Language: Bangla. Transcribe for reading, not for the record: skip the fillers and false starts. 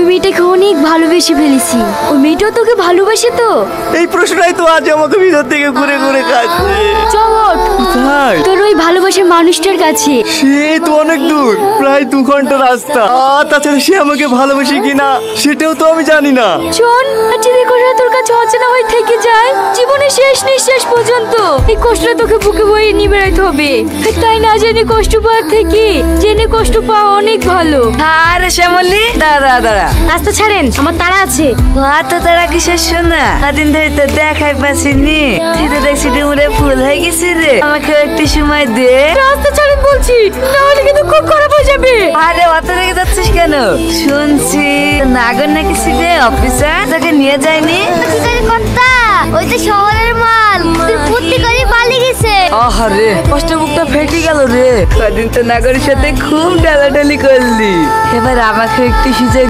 মেয়েটাকে অনেক ভালোবেসে ফেলেছি। ওই মেয়েটাও তোকে ভালোবাসে তো? এই প্রশ্নটাই তো আজ আমাকে ভিতর থেকে ঘুরে ঘুরে খাচ্ছে। চল ওঠ। কোথায়? তোর ওই ভালোবাসার মানুষটার কাছে। সে তো অনেক দূর, প্রায় 2 ঘন্টা রাস্তা। আর তাছাড়া সে আমাকে ভালোবাসে কিনা সেটাও তো আমি জানি না। শোন, যদি কষ্ট তোর কাছে অচেনা হয়ে থেকে যায় জীবনের শেষ নিঃশ্বাস পর্যন্ত, এই কষ্টটা তোকে বুকে বয়ে নিয়ে বেড়াতে হবে। তাই না জেনে কষ্ট পাওয়ার থেকে জেনে কষ্ট পাওয়া অনেক ভালো। আরে শ্যামলি, দাঁড়া দাঁড়া, রাস্তা ছাড়েন, আমার তাড়া আছে। এত তারা কিসের শোনা? কদিন ধরে তো দেখাই পাচ্ছিনি। তুই তো দেখছি ডুমুরে ফুল হয়ে গেছি রে। আমাকে একটু সময় দে। রাস্তা ছাড়েন বলছি, না হলে কিন্তু খুব খারাপ হয়ে যাবে। আরে অত রেগে যাচ্ছিস কেন? শুনছি নাগর নাকি সিধে অফিসার তাকে নিয়ে যায়নি। কর্তা, ওই তো শহরের মাল ফুর্তি করে পালিয়ে গেছে। আহারে, কষ্ট বুকটা ফেটে গেল রে। কদিন তো নাগরের সাথে খুব ডালাডালি করলি, এবার আমাকে একটু সুযোগ